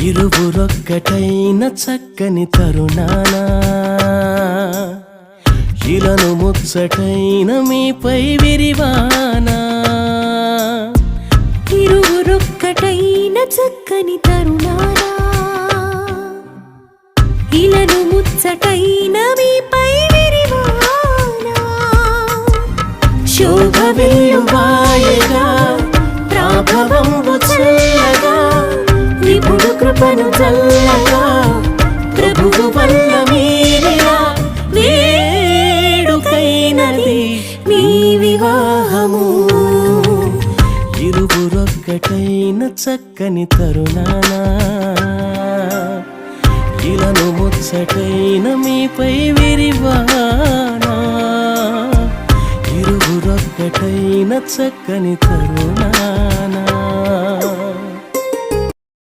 ఇరువురొక్కటైన చక్కని తరుణాన ఇలను ముచ్చటైన మీపై విరివానా ఇరువురొక్కటైన చక్కని తరుణాన ఇలను ముచ్చటైన మీపై విరివానా శోభ వెల్లువాయగా ప్రాభవంబు చల్లగా విపుడు కృపను చల్లగా ప్రభువు వల్ల మీరిలా వేడుకైనది మీ వివాహము ఇరువురొక్కటైన చక్కని తరుణాన ఇలను ముచ్చటైన మీపై విరివానా ఇరువురొక్కటైన చక్కని తరుణాన